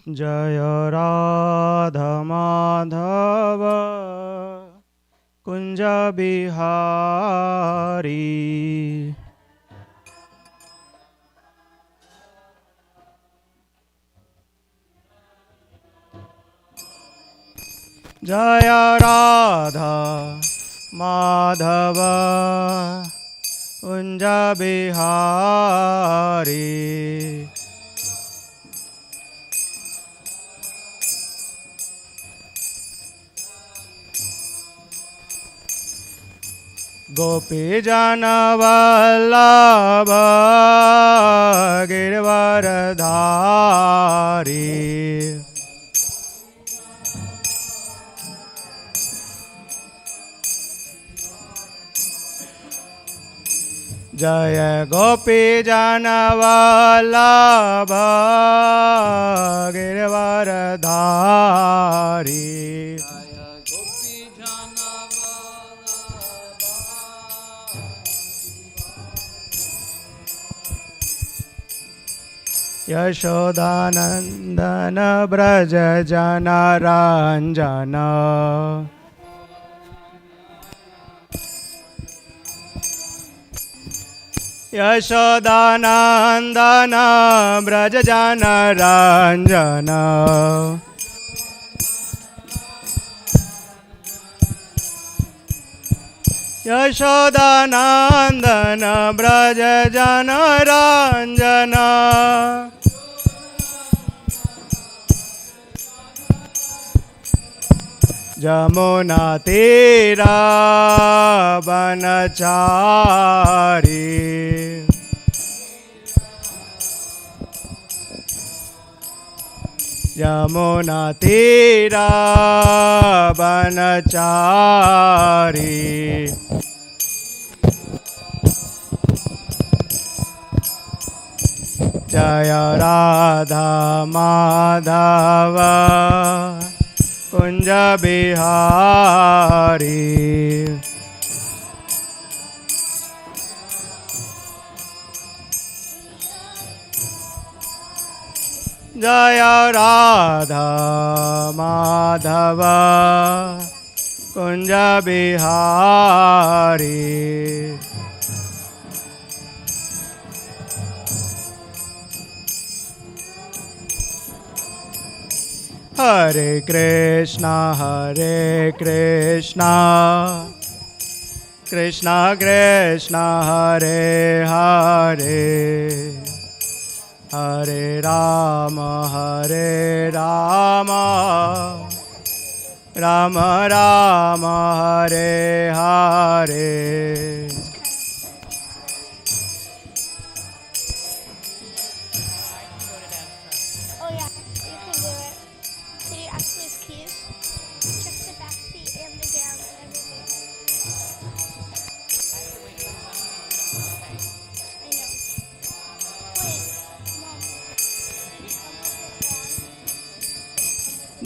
जय राधा माधव कुंज बिहारी जय राधा माधव कुंज बिहारी गोपी जन वल्लभ गिरवरधारी जय गोपी जन वल्लभ गिरवरधारी यशोदानंदन ब्रज जनरंजन यशोदानंदन ब्रज जनरंजन यशोदानंदन ब्रज जनरंजन जमुना तीरा बनचारी यमुना तीरा बनचारी जय राधा माधव कुंज बिहारी जय राधा माधव कुंज बिहारी हरे कृष्णा कृष्णा कृष्णा हरे हरे हरे राम राम राम हरे हरे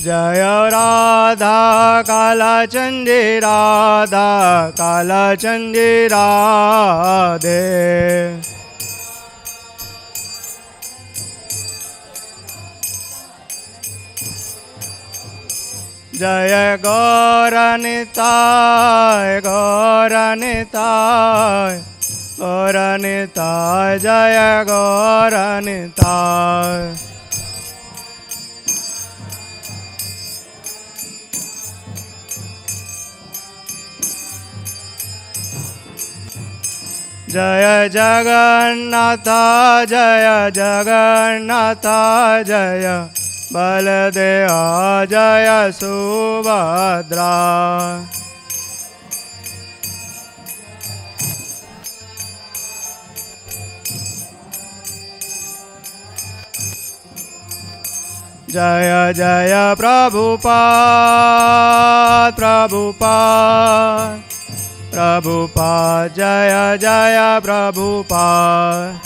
जय राधा कालचंडी राधा कालचंडी राधे जय गौरनिताय गौरनिताय गौरनिताय जय गौरनिताय जय जगन्नाथ जय जगन्नाथ जय बलदेव जय सुभद्रा जय जय प्रभुपाद प्रभुपाद प्रभुपाद जय जय प्रभुपाद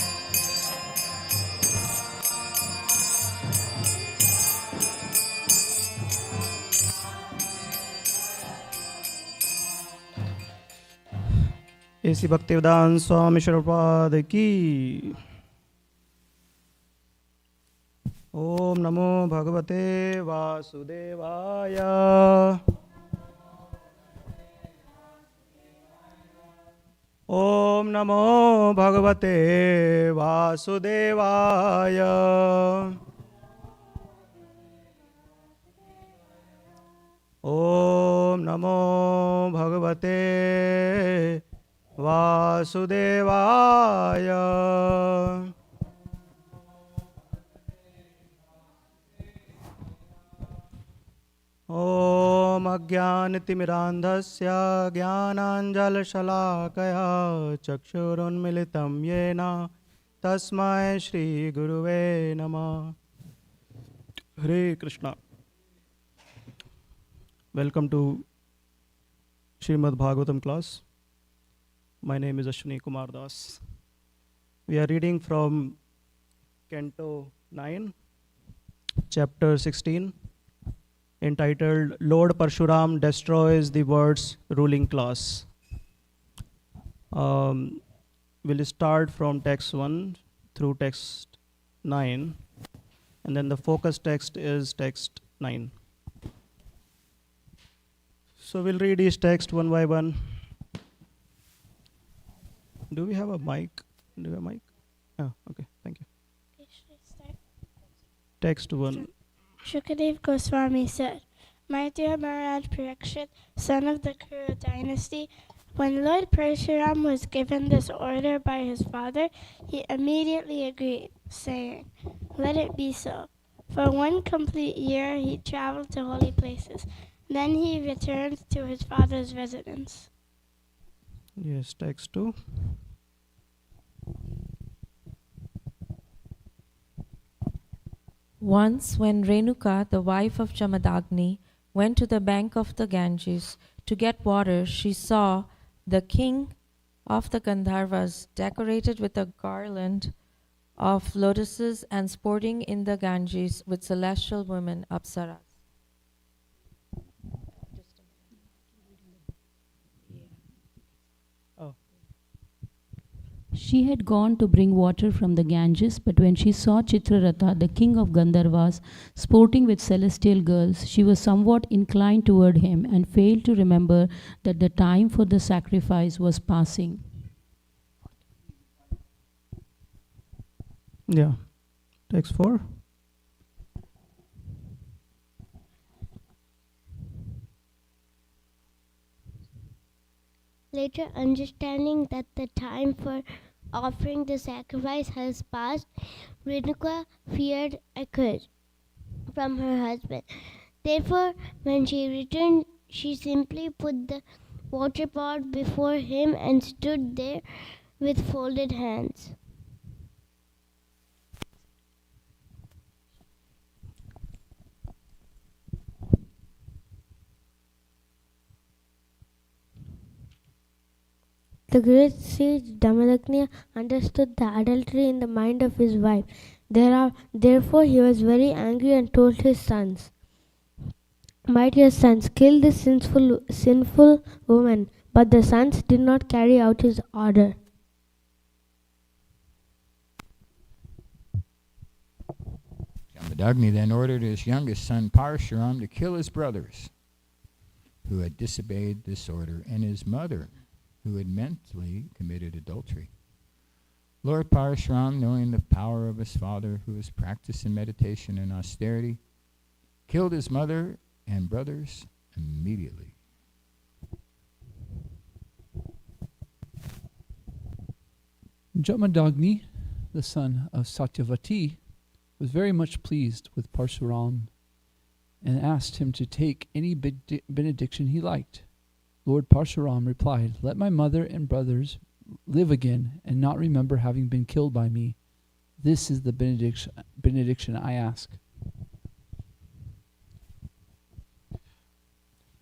ऐसी भक्तिवेदांत स्वामी प्रभुपाद की। Om Namo Bhagavate Vasudevaya. Om Namo Bhagavate Vasudevaya. Om Namo Bhagavate Vasudevaya. Om Ajnanatimirandhasya Jnananjalashalakaya Chakshurunmilitam Yena Tasmai Shri Guruve Namah. Hare Krishna. Welcome to Srimad Bhagavatam class. My name is Ashwini Kumar Das. We are reading from Canto 9, Chapter 16, entitled Lord Parshuram Destroys the World's Ruling Class. We'll start from text 1 through text 9, and then the focus text is text 9. So we'll read each text one by one. Do we have a mic? Do we have a mic? Oh, okay, thank you. Okay, should I start? Text 1. Shukadev Goswami said, My dear Maharaj Parikshit, son of the Kuru dynasty, when Lord Parshuram was given this order by his father, he immediately agreed, saying, Let it be so. For 1 complete year he traveled to holy places. Then he returned to his father's residence. Yes, text 2. Once, when Renuka, the wife of Jamadagni, went to the bank of the Ganges to get water, she saw the king of the Gandharvas decorated with a garland of lotuses and sporting in the Ganges with celestial women, Apsaras. She had gone to bring water from the Ganges, but when she saw Chitraratha, the king of Gandharvas, sporting with celestial girls, she was somewhat inclined toward him and failed to remember that the time for the sacrifice was passing. Yeah. Text 4. Later, understanding that the time for offering the sacrifice has passed, Renuka feared a curse from her husband. Therefore, when she returned, she simply put the water pot before him and stood there with folded hands. The great sage Damalagni understood the adultery in the mind of his wife. Therefore, he was very angry and told his sons, My dear sons, kill this sinful woman. But the sons did not carry out his order. Jamadagni then ordered his youngest son Parshuram to kill his brothers, who had disobeyed this order, and his mother, who had mentally committed adultery. Lord Parshuram, knowing the power of his father, who was practiced in meditation and austerity, killed his mother and brothers immediately. Jamadagni, the son of Satyavati, was very much pleased with Parshuram and asked him to take any benediction he liked. Lord Parshuram replied, Let my mother and brothers live again and not remember having been killed by me. This is the benediction I ask.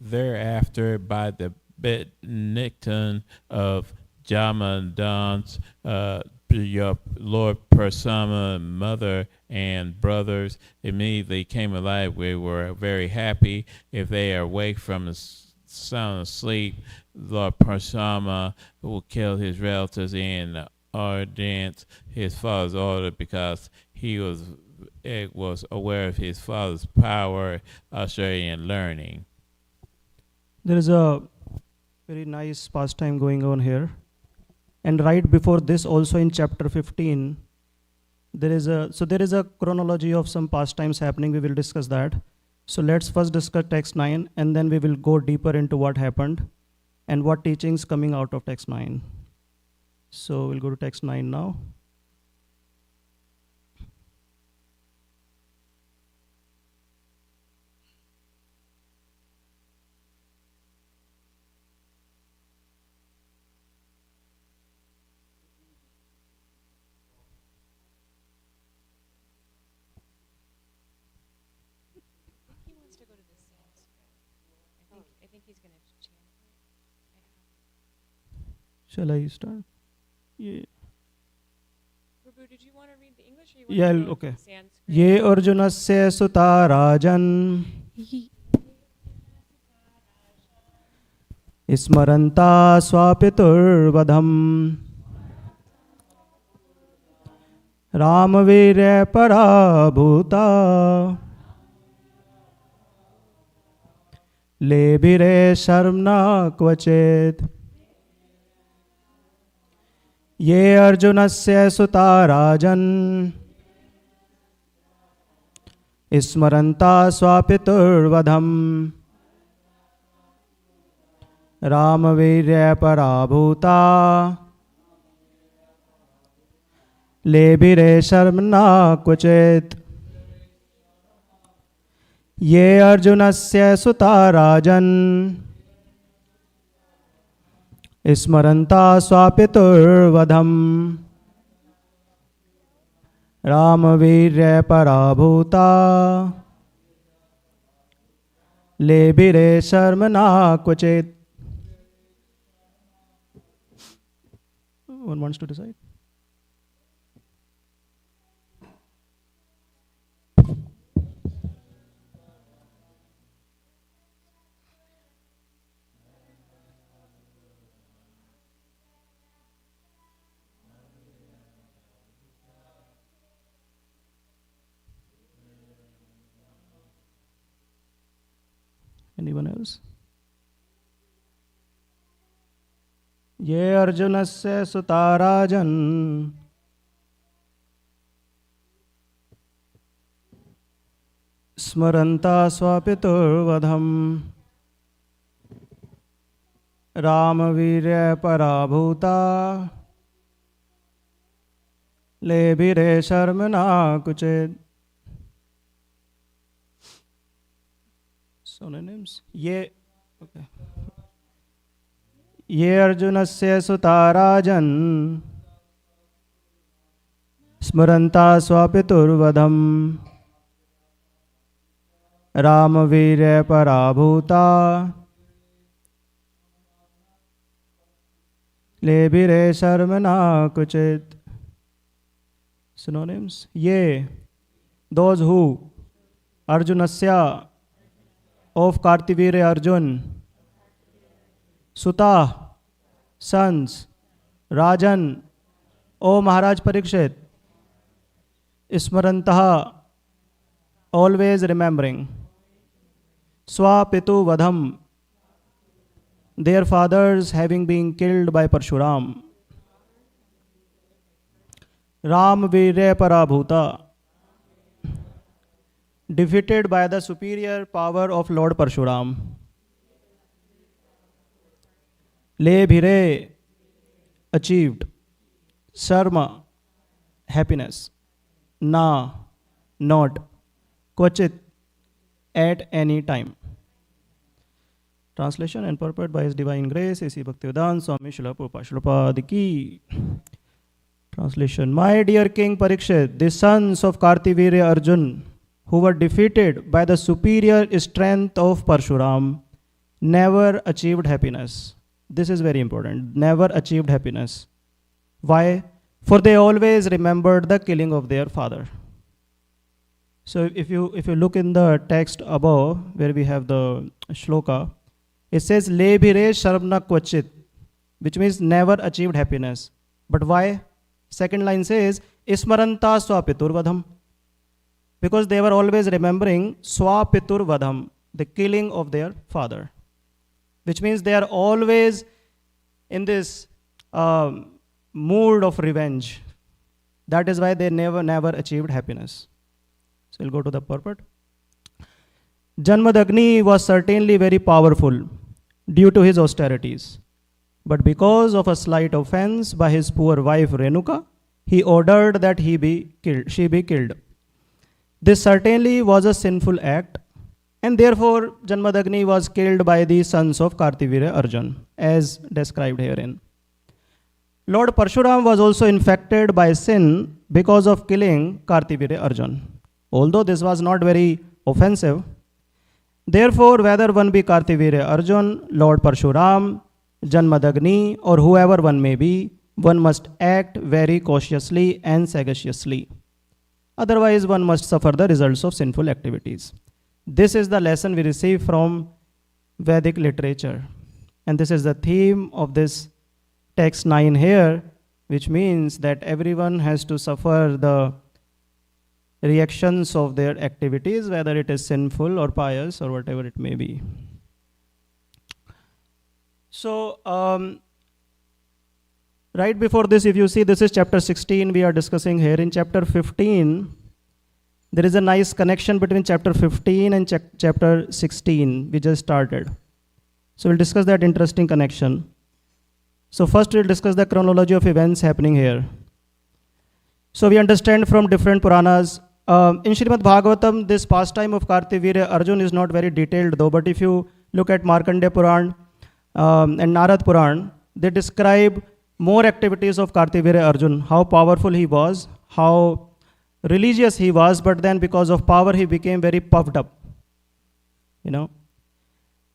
Thereafter, by the benediction of Jamadagni's your Lord Parshuram, mother and brothers immediately came alive. We were very happy. If they are awake from the sound asleep, Lord Parshuram will kill his relatives in ordinance, his father's order, because he was was aware of his father's power, and learning. There is a very nice pastime going on here. And right before this, also in chapter 15, there is a chronology of some pastimes happening. We will discuss that. So let's first discuss text 9, and then we will go deeper into what happened and what teachings coming out of text 9. So we'll go to text 9 now. Shall I start? Yeah. Prabhu, did you want to read the English or you want to go Okay. to Sanskrit? Ye Arjunasya Suta Rajan Ismaranta Swapiturvadham Ramavirya Parabhuta Lebire Sharmna Kvachet Ye Arjunasya Suta Rajan Ismaranta Swapiturvadham Ramavirya Parabhuta Lebire Sharmna Kvachet Ye Arjunasya Suta Rajan Ismaranta Swapiturvadham Ramavirya Parabhuta Lebire Sharmana Kvachet. One wants to decide? Anyone else? Ye Arjunasya Suta Rajan Smaranta Swapiturvadham Ramavirya Parabhuta Lebire Sharmana Kuchet. Synonyms. Ye Arjunasya Suta Rajan Smaranta Swapiturvadham Ramavirya Parabhuta Lebire Sharmana Kuchet. Synonyms. Ye, those who, Arjunasya, of Kartivirya Arjun, Suta, sons, Rajan, O Maharaj Parikshit, Ismarantaha, always remembering, Swapitu Vadham, their fathers having been killed by Parshuram, Ram Virya Parabhuta, defeated by the superior power of Lord Parshuram. Lebhire, achieved. Sarma, happiness. Na, not. Kvachit, at any time. Translation and purport by His Divine Grace, A.C. Bhaktivedanta Swami Srila Prabhupada Ki. Translation. My dear King Parikshit, the sons of Kartivirya Arjun, who were defeated by the superior strength of Parshuram, never achieved happiness. This is very important. Never achieved happiness. Why? For they always remembered the killing of their father. So if you look in the text above, where we have the shloka, it says Lebhire Sharmna Kvachit, which means never achieved happiness. But why? Second line says Ismaranta Swapiturvadham. because they were always remembering Swapitur Vadham, the killing of their father, which means they are always in this mood of revenge. That is why they never achieved happiness. So we'll go to the purport. Janmadagni was certainly very powerful due to his austerities. But because of a slight offense by his poor wife Renuka, he ordered that she be killed. This certainly was a sinful act, and therefore Janmadagni was killed by the sons of Kartivirya Arjun, as described herein. Lord Parshuram was also infected by sin because of killing Kartivirya Arjun, although this was not very offensive. Therefore, whether one be Kartivirya Arjun, Lord Parshuram, Janmadagni, or whoever one may be, one must act very cautiously and sagaciously. Otherwise, one must suffer the results of sinful activities. This is the lesson we receive from Vedic literature. And this is the theme of this text 9 here, which means that everyone has to suffer the reactions of their activities, whether it is sinful or pious or whatever it may be. So, right before this, if you see, this is chapter 16 we are discussing here. In chapter 15, there is a nice connection between chapter 15 and chapter 16 we just started. So we'll discuss that interesting connection. So first we'll discuss the chronology of events happening here. So we understand from different Puranas. In Srimad Bhagavatam, this pastime of Kartivirya Arjun is not very detailed though, but if you look at Markandeya Puran and Narad Puran, they describe more activities of Kartivirya Arjun, how powerful he was, how religious he was, but then because of power he became very puffed up.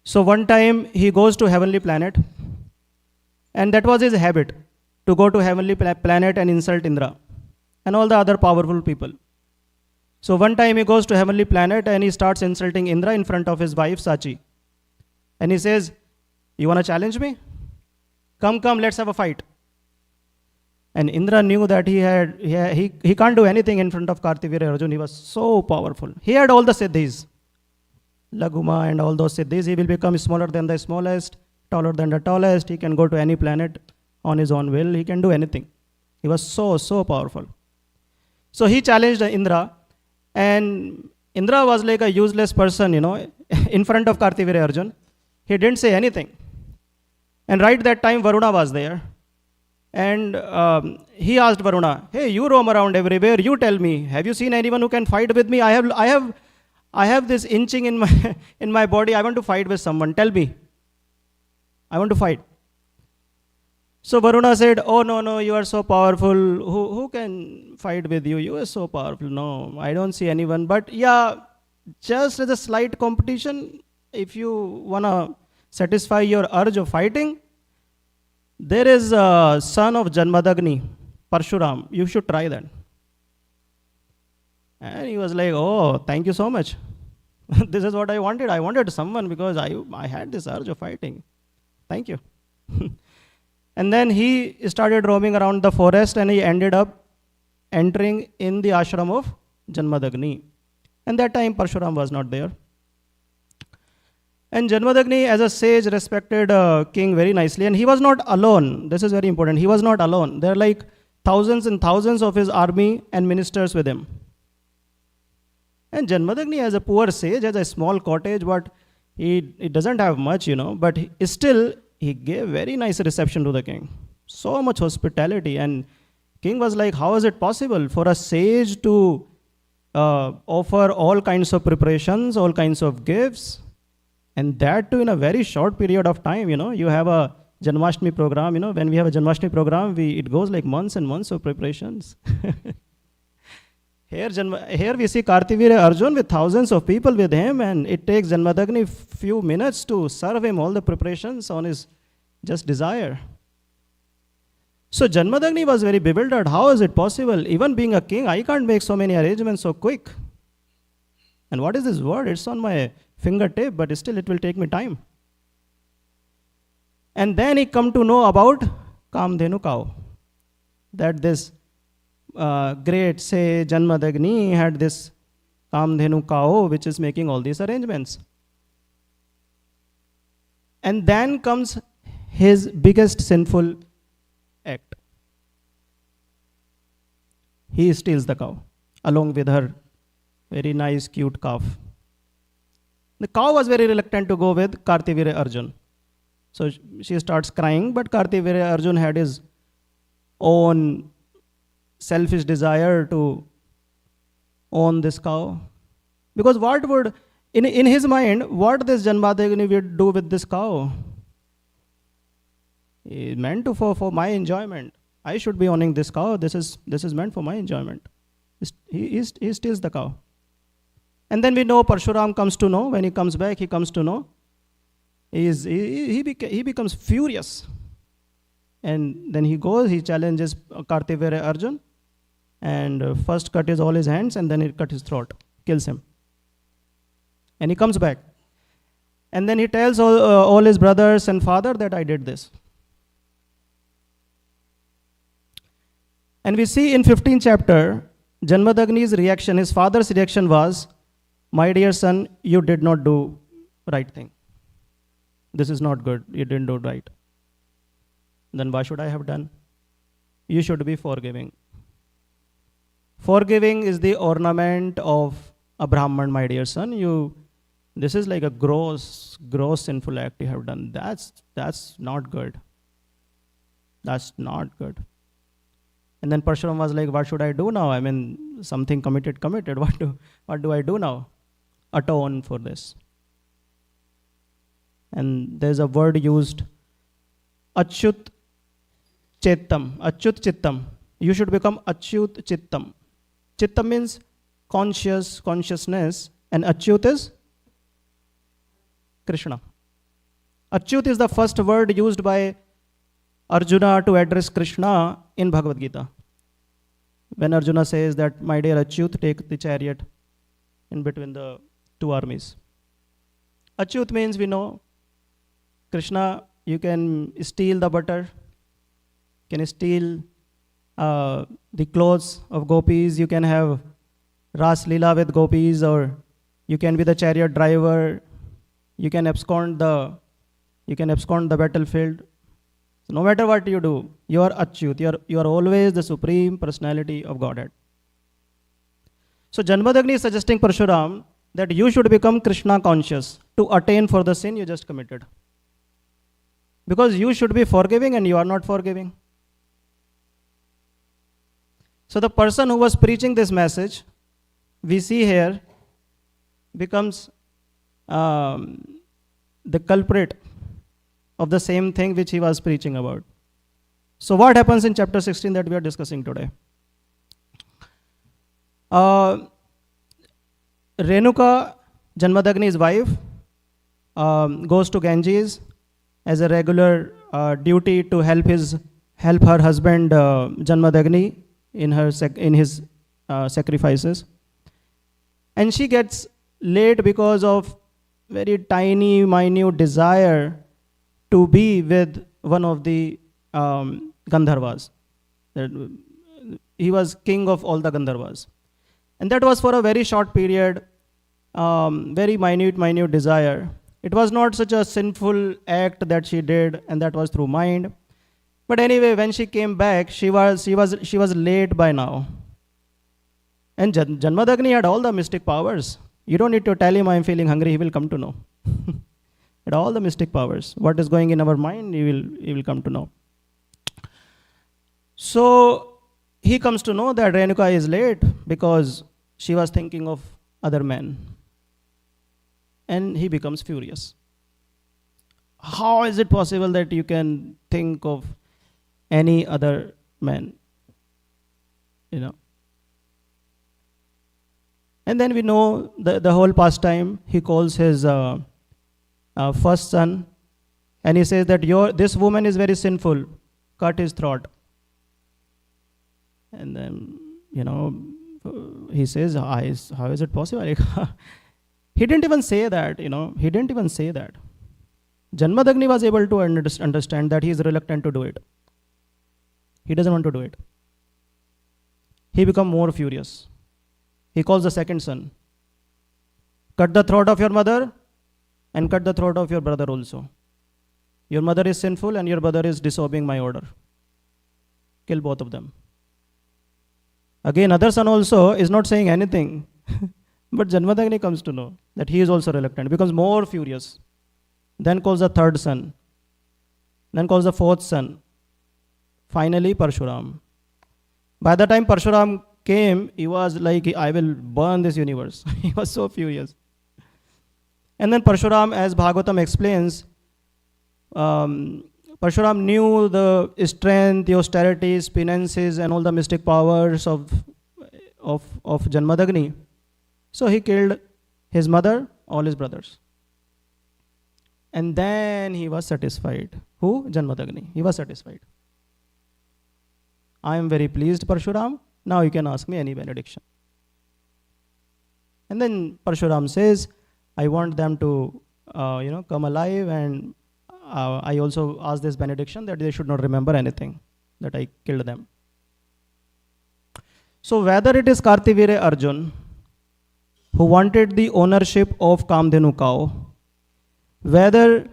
So one time he goes to heavenly planet, and that was his habit, to go to heavenly planet and insult Indra and all the other powerful people. So one time he goes to heavenly planet and he starts insulting Indra in front of his wife Sachi. And he says, "You want to challenge me? Come, let's have a fight." And Indra knew that he can't do anything in front of Kartivirya Arjun. He was so powerful. He had all the siddhis, Laguma and all those siddhis. He will become smaller than the smallest, taller than the tallest. He can go to any planet on his own will. He can do anything. He was so powerful. So he challenged Indra, and Indra was like a useless person, in front of Kartivirya Arjun. He didn't say anything. And right that time Varuna was there. And he asked Varuna, "Hey, you roam around everywhere. You tell me, have you seen anyone who can fight with me? I have this inching in my in my body. I want to fight with someone. Tell me. I want to fight." So Varuna said, "Oh no, you are so powerful. Who can fight with you? You are so powerful. No, I don't see anyone. But yeah, just as a slight competition, if you wanna satisfy your urge of fighting, there is a son of Janmadagni, Parshuram. You should try that." And he was like, "Oh, thank you so much. This is what I wanted. I wanted someone because I had this urge of fighting. Thank you." And then he started roaming around the forest and he ended up entering in the ashram of Janmadagni. And that time Parshuram was not there. And Janmadagni, as a sage, respected king very nicely. And he was not alone. This is very important. He was not alone. There are like thousands and thousands of his army and ministers with him. And Janmadagni, as a poor sage, has a small cottage, but he doesn't have much, but he gave very nice reception to the king. So much hospitality. And king was like, how is it possible for a sage to offer all kinds of preparations, all kinds of gifts, and that too in a very short period of time? You have a Janmashtami program, when we have a Janmashtami program, it goes like months and months of preparations. Here we see Kartivirya Arjun with thousands of people with him, and it takes Janmadagni few minutes to serve him all the preparations on his just desire. So Janmadagni was very bewildered. How is it possible? Even being a king, I can't make so many arrangements so quick. And what is this word? It's on my fingertip, but still it will take me time. And then he come to know about Kamdhenu cow. That this great sage Janmadagni had this Kamdhenu cow, which is making all these arrangements. And then comes his biggest sinful act. He steals the cow along with her very nice, cute calf. The cow was very reluctant to go with Kartivire Arjun. So she starts crying, but Kartivire Arjun had his own selfish desire to own this cow. Because what would, in his mind, what this Janmadagini would do with this cow? He meant to for my enjoyment. I should be owning this cow. This is meant for my enjoyment. He steals the cow. And then we know Parshuram comes to know. When he comes back, he comes to know. He becomes furious. And then he goes, he challenges Kartivire Arjun. And first cut all his hands, and then he cut his throat, kills him. And he comes back. And then he tells all his brothers and father that I did this. And we see in 15th chapter, Janmadagni's reaction, his father's reaction was, my dear son, you did not do right thing. This is not good. You didn't do right. Then why should I have done? You should be forgiving. Forgiving is the ornament of a Brahman, my dear son. This is like a gross sinful act you have done. That's not good. That's not good. And then Parshuram was like, what should I do now? I mean, something committed. What do I do now? Atone for this. And there's a word used, Achyut Chittam. Achyut Chittam. You should become Achyut Chittam. Chittam means consciousness, and Achyut is Krishna. Achyut is the first word used by Arjuna to address Krishna in Bhagavad Gita. When Arjuna says that, my dear Achyut, take the chariot in between the two armies. Achyut means, we know, Krishna, you can steal the butter, can steal the clothes of gopis, you can have Ras Leela with gopis, or you can be the chariot driver, you can abscond the battlefield. So no matter what you do, you are Achyut, you are always the supreme personality of Godhead. So Janmadagni is suggesting Parshuram that you should become Krishna conscious to attain for the sin you just committed. Because you should be forgiving and you are not forgiving. So the person who was preaching this message, we see here, becomes the culprit of the same thing which he was preaching about. So what happens in chapter 16 that we are discussing today? Renuka, Janmadagni's wife, goes to Ganges as a regular duty to help her husband Janmadagni in his sacrifices. And she gets late because of very tiny, minute desire to be with one of the Gandharvas. He was king of all the Gandharvas. And that was for a very short period, very minute desire. It was not such a sinful act that she did, and that was through mind. But anyway, when she came back, she was late by now. And Janmadagni had all the mystic powers. You don't need to tell him I'm feeling hungry, he will come to know. Had all the mystic powers. What is going in our mind, he will come to know. So he comes to know that Renuka is late because she was thinking of other men. And he becomes furious. How is it possible that you can think of any other man? You know. And then we know the whole pastime. He calls his first son, and he says that this woman is very sinful. Cut his throat. And then, he says, how is it possible? He didn't even say that, He didn't even say that. Janmadagni was able to understand that he is reluctant to do it. He doesn't want to do it. He becomes more furious. He calls the second son. cut the throat of your mother and cut the throat of your brother also. Your mother is sinful and your brother is disobeying my order. Kill both of them. Again, other son also is not saying anything. But Janmadagni comes to know that he is also reluctant, becomes more furious. Then calls the third son. Then calls the fourth son. Finally, Parshuram. By the time Parshuram came, he was like, I will burn this universe. He was so furious. And then Parshuram, as Bhagavatam explains, Parshuram knew the strength, the austerities, penances, and all the mystic powers of Janmadagni. So he killed his mother, all his brothers. And then he was satisfied. Who? Janmadagni. He was satisfied. I am very pleased, Parshuram. Now you can ask me any benediction. And then Parshuram says, I want them to come alive, and I also ask this benediction that they should not remember anything, that I killed them. So whether it is Kartivire Arjun, who wanted the ownership of Kamdhenu cow, whether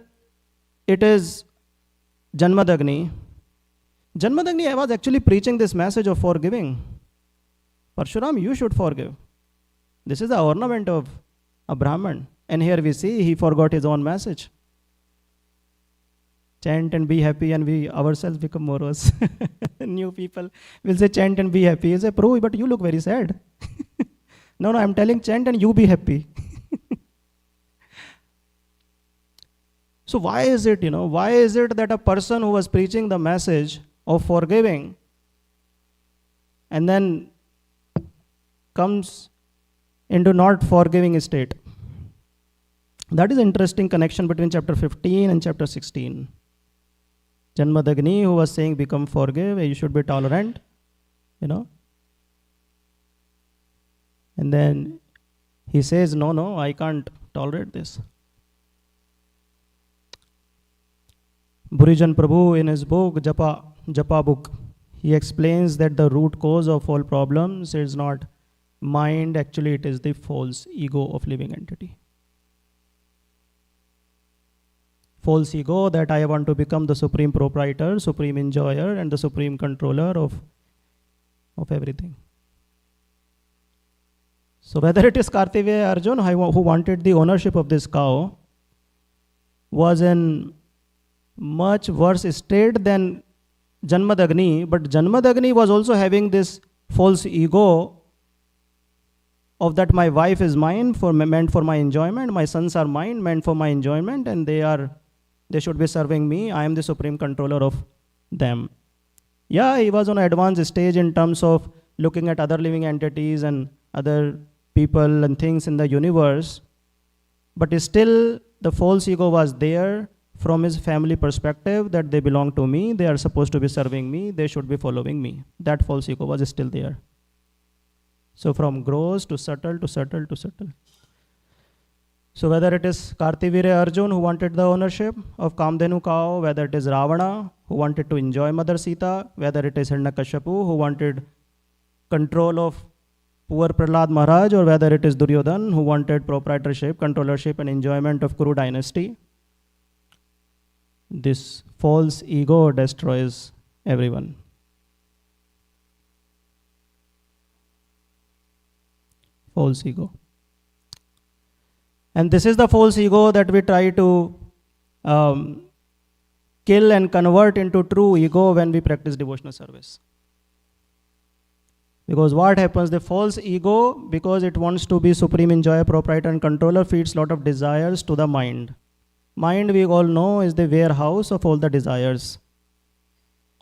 it is Janmadagni was actually preaching this message of forgiving. Parshuram, you should forgive. This is the ornament of a Brahman. And here we see he forgot his own message. Chant and be happy, and we ourselves become morose. New people will say chant and be happy. You say, Prabhu, but you look very sad. No, I'm telling chant and you be happy. So why is it that a person who was preaching the message of forgiving and then comes into not forgiving state? That is an interesting connection between chapter 15 and chapter 16. Janmadagni, who was saying, become forgive, you should be tolerant, And then he says, no, I can't tolerate this. Burijan Prabhu, in his book, Japa book, he explains that the root cause of all problems is not mind, actually it is the false ego of living entity. False ego that I want to become the supreme proprietor, supreme enjoyer, and the supreme controller of everything. So whether it is Kartivya Arjun who wanted the ownership of this cow was in much worse state than Janmadagni, but Janmadagni was also having this false ego of that my wife is mine, meant for my enjoyment, my sons are mine, meant for my enjoyment, and they should be serving me, I am the supreme controller of them. Yeah, he was on an advanced stage in terms of looking at other living entities and other people and things in the universe, but still the false ego was there from his family perspective that they belong to me, they are supposed to be serving me, they should be following me. That false ego was still there. So from gross to subtle to subtle to subtle. So whether it is Kartivire Arjun who wanted the ownership of Kamdhenu cow, whether it is Ravana who wanted to enjoy Mother Sita, whether it is Hiranyakashipu who wanted control of poor Prahlad Maharaj, or whether it is Duryodhan who wanted proprietorship, controllership and enjoyment of Kuru dynasty, this false ego destroys everyone. False ego. And this is the false ego that we try to kill and convert into true ego when we practice devotional service. Because what happens, the false ego, because it wants to be supreme enjoyer, proprietor and controller, feeds lot of desires to the mind. Mind, we all know, is the warehouse of all the desires.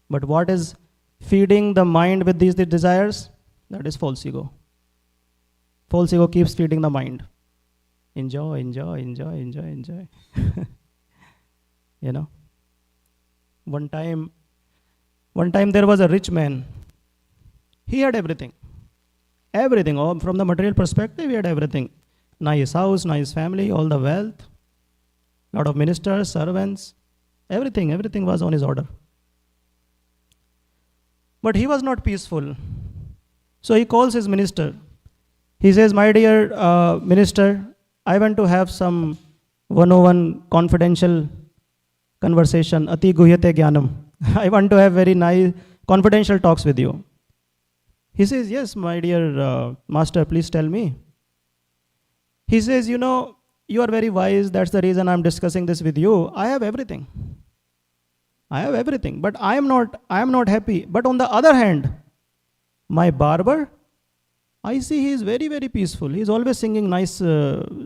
But what is feeding the mind with these desires? That is false ego. False ego keeps feeding the mind. Enjoy, enjoy, enjoy, enjoy, enjoy. One time there was a rich man. He had everything. Everything. All from the material perspective, he had everything. Nice house, nice family, all the wealth. Lot of ministers, servants. Everything was on his order. But he was not peaceful. So he calls his minister. He says, my dear minister, I went to have some 101 confidential conversation, ati guhyate jnanam. I want to have very nice confidential talks with you. He says, yes, my dear master, please tell me. He says, you know, you are very wise. That's the reason I'm discussing this with you. I have everything. I have everything, but I am not happy. But on the other hand, my barber, I see he is very, very peaceful. He is always singing nice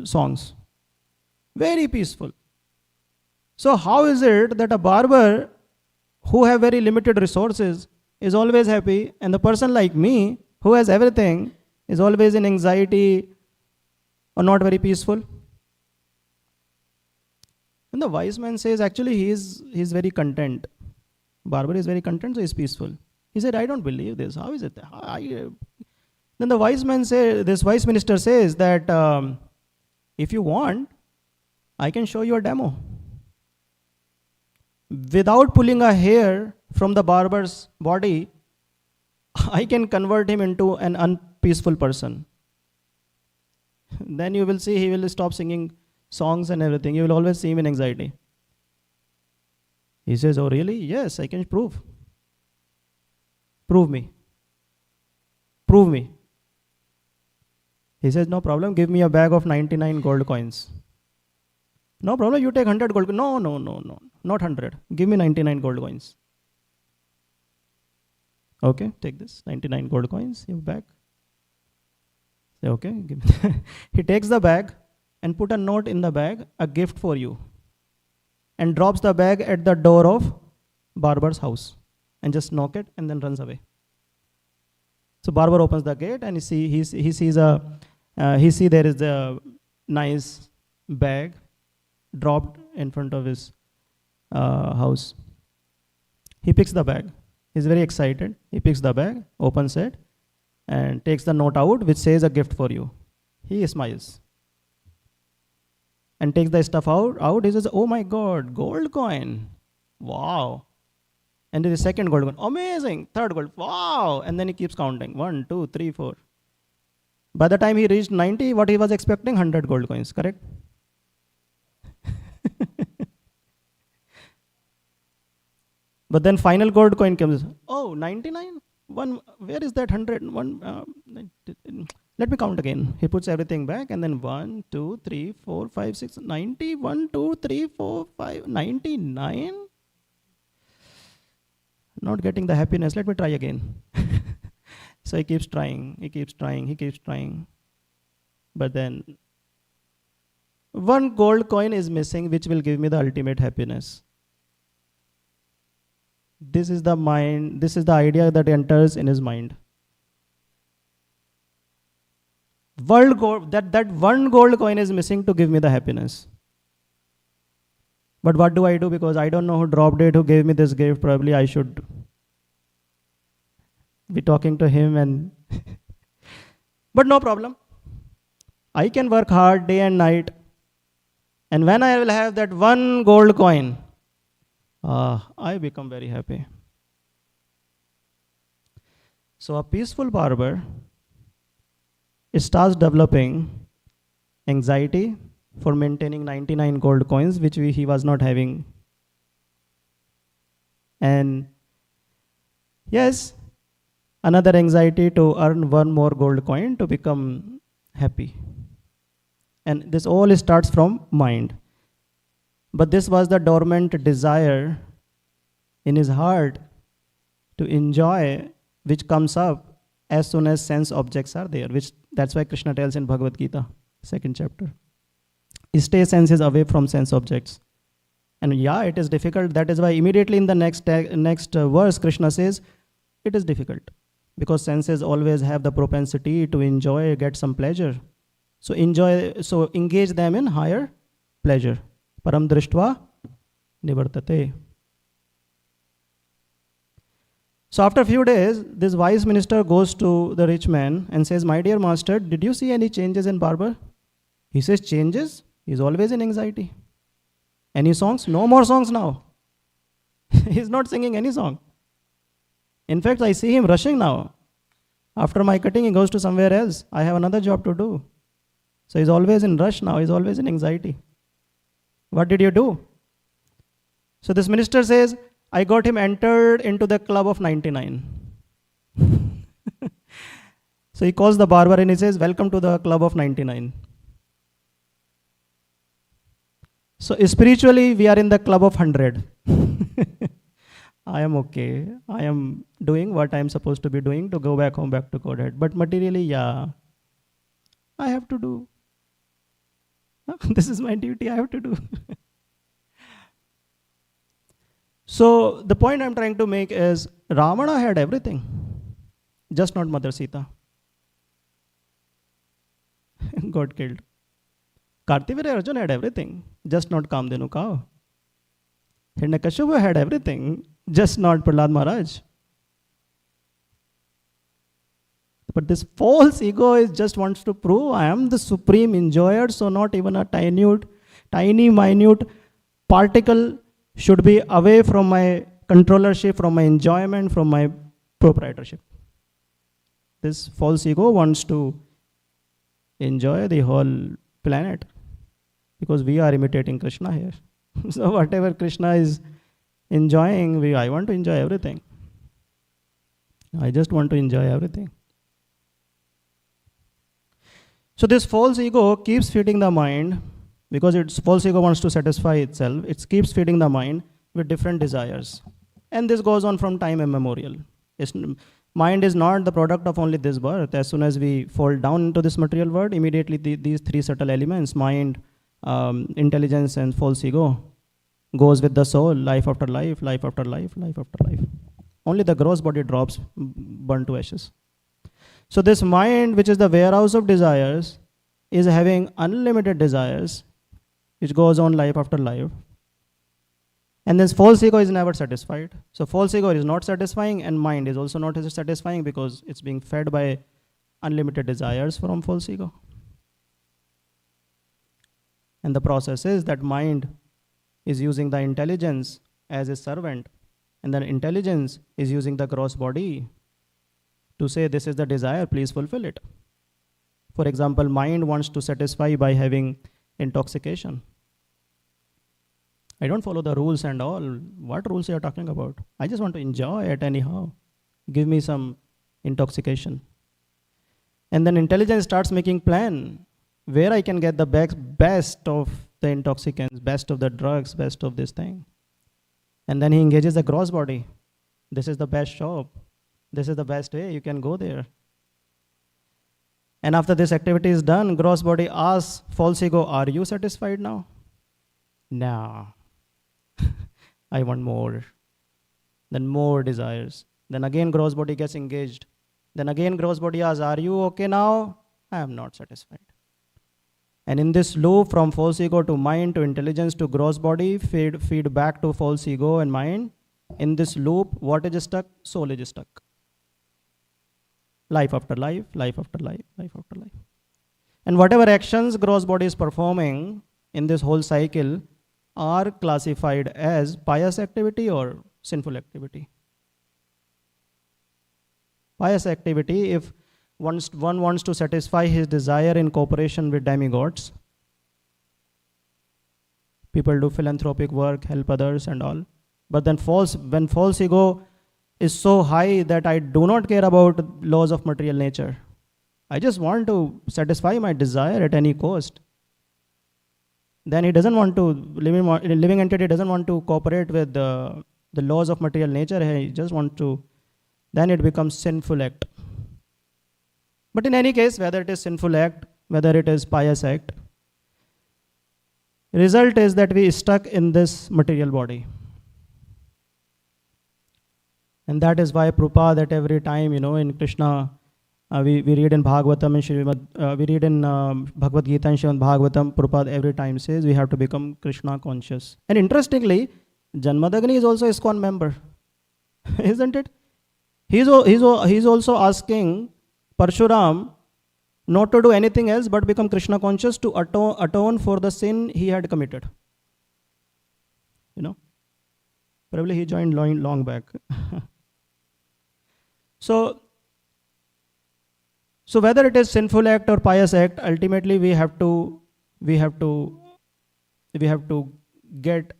songs. Very peaceful. So how is it that a barber who have very limited resources is always happy, and the person like me who has everything is always in anxiety or not very peaceful? And the wise man says, actually he is very content. Barber is very content, so he is peaceful. He said, I don't believe this. How is it? Then the wise man says, this wise minister says that if you want, I can show you a demo. Without pulling a hair from the barber's body, I can convert him into an unpeaceful person. Then you will see he will stop singing songs and everything. You will always see him in anxiety. He says, oh really? Yes, I can prove. Prove me. Prove me. He says, no problem, give me a bag of 99 gold coins. No problem, you take 100 gold coins. No, not 100. Give me 99 gold coins. Okay, take this, 99 gold coins, give back. Say, okay, give me. He takes the bag and put a note in the bag, a gift for you, and drops the bag at the door of barber's house and just knock it and then runs away. So barber opens the gate and he sees there is a nice bag dropped in front of his house. He picks the bag. He's very excited. He picks the bag, opens it, and takes the note out which says a gift for you. He smiles and takes the stuff out. He says, oh my God, gold coin. Wow. And there is second gold coin. Amazing. Third gold. Wow. And then he keeps counting. 1, 2, 3, 4. By the time he reached 90, what he was expecting? 100 gold coins. Correct? But then final gold coin comes. Oh, 99? One. Where is that 100? Let me count again. He puts everything back and then 1, 2, 3, 4, 5, 6, 90. 1, 2, 3, 4, 5, 99. Not getting the happiness. Let me try again. So he keeps trying. But then one gold coin is missing, which will give me the ultimate happiness. This is the mind. This is the idea that enters in his mind. That one gold coin is missing to give me the happiness. But what do I do? Because I don't know who dropped it, who gave me this gift. Probably I should be talking to him and but no problem. I can work hard day and night. And when I will have that one gold coin, I become very happy. So a peaceful barber starts developing anxiety for maintaining 99 gold coins, which he was not having. And yes, another anxiety to earn one more gold coin to become happy. And this all starts from mind. But this was the dormant desire in his heart to enjoy, which comes up as soon as sense objects are there, that's why Krishna tells in Bhagavad Gita, 2nd chapter. Stay senses away from sense objects. And yeah, it is difficult. That is why immediately in the next verse, Krishna says, it is difficult. Because senses always have the propensity to enjoy, get some pleasure. So engage them in higher pleasure. Param drishtva nivartate. So after a few days, this wise minister goes to the rich man and says, my dear master, did you see any changes in barber? He says, changes? He's always in anxiety. Any songs? No more songs now. He's not singing any song. In fact, I see him rushing now. After my cutting, he goes to somewhere else. I have another job to do. So he's always in rush now, he's always in anxiety. What did you do? So this minister says, I got him entered into the club of 99. So he calls the barber and he says, welcome to the club of 99. So spiritually, we are in the club of 100. I am okay. I am doing what I am supposed to be doing to go back home, back to Godhead. But materially, yeah, I have to do. This is my duty, I have to do. So the point I'm trying to make is Ravana had everything, just not Mother Sita. Got killed. Kartivirya Arjuna had everything, just not Kamdenu cow. Hiranyakashipu had everything, just not Prahlad Maharaj. But this false ego is just wants to prove I am the supreme enjoyer, so not even a tiny minute particle should be away from my controllership, from my enjoyment, from my proprietorship. This false ego wants to enjoy the whole planet because we are imitating Krishna here. So whatever Krishna is enjoying, I want to enjoy everything. I just want to enjoy everything. So this false ego keeps feeding the mind because its false ego wants to satisfy itself. It keeps feeding the mind with different desires. And this goes on from time immemorial. Mind is not the product of only this birth. As soon as we fall down into this material world, immediately these three subtle elements, mind, intelligence, and false ego, goes with the soul, life after life, life after life, life after life. Only the gross body drops, burnt to ashes. So this mind, which is the warehouse of desires, is having unlimited desires, which goes on life after life. And this false ego is never satisfied. So false ego is not satisfying, and mind is also not satisfying because it's being fed by unlimited desires from false ego. And the process is that mind is using the intelligence as a servant, and then intelligence is using the gross body to say, this is the desire, please fulfill it. For example, mind wants to satisfy by having intoxication. I don't follow the rules and all. What rules are you talking about? I just want to enjoy it anyhow. Give me some intoxication. And then intelligence starts making plan where I can get the best of the intoxicants, best of the drugs, best of this thing. And then he engages the gross body. This is the best shop. This is the best way, you can go there. And after this activity is done, gross body asks false ego, are you satisfied now? No. I want more. Then more desires. Then again gross body gets engaged. Then again gross body asks, are you okay now? I am not satisfied. And in this loop from false ego to mind to intelligence to gross body, feed back to false ego and mind. In this loop, what is stuck? Soul is stuck. Life after life, life after life, life after life. And whatever actions gross body is performing in this whole cycle are classified as pious activity or sinful activity. Pious activity, if one wants to satisfy his desire in cooperation with demigods, people do philanthropic work, help others and all. But then when false ego is so high that I do not care about laws of material nature. I just want to satisfy my desire at any cost. Then he doesn't want to, living entity doesn't want to cooperate with the laws of material nature. He just wants to, then it becomes sinful act. But in any case, whether it is sinful act, whether it is pious act, result is that we stuck in this material body. And that is why Prabhupada at every time, in Krishna, we read in Bhagavatam and Srimad, we read in Bhagavad Gita and Srimad Bhagavatam, Prabhupada every time says we have to become Krishna conscious. And interestingly, Janmadagni is also ISKCON member, isn't it? He's also asking Parshuram not to do anything else but become Krishna conscious to atone for the sin he had committed. Probably he joined long back. So So whether it is sinful act or pious act, ultimately we have to get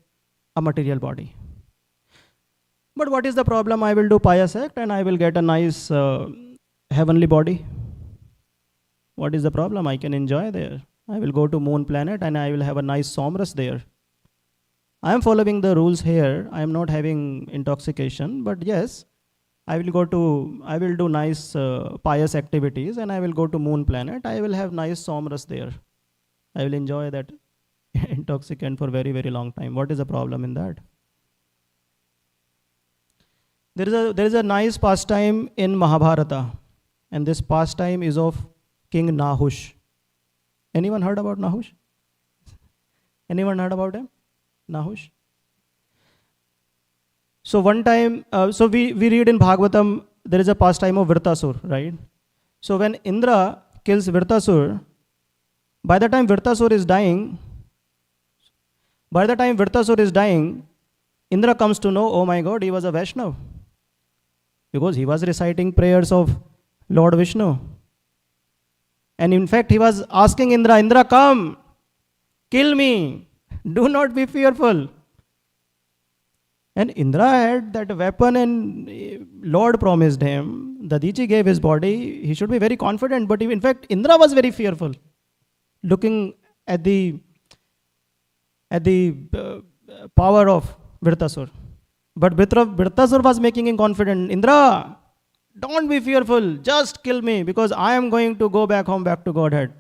a material body. But what is the problem? I will do pious act and I will get a nice heavenly body. What is the problem? I can enjoy there. I will go to moon planet and I will have a nice somras there. I am following the rules here. I am not having intoxication, but yes, I will do nice pious activities and I will go to moon planet. I will have nice somras there. I will enjoy that intoxicant for very, very long time. What is the problem in that? There is a nice pastime in Mahabharata, and this pastime is of King Nahush. Anyone heard about Nahush? Anyone heard about him? Nahush? So one time, we read in Bhagavatam, there is a pastime of Virtasur, right? So when Indra kills Virtasur, by the time Virtasur is dying, Indra comes to know, oh my God, he was a Vaishnav. Because he was reciting prayers of Lord Vishnu. And in fact, he was asking Indra, come, kill me, do not be fearful. And Indra had that weapon and Lord promised him, Dadichi gave his body, he should be very confident. But in fact, Indra was very fearful, looking at the power of Virtasur. But Virtasur was making him confident, Indra, don't be fearful, just kill me because I am going to go back home, back to Godhead.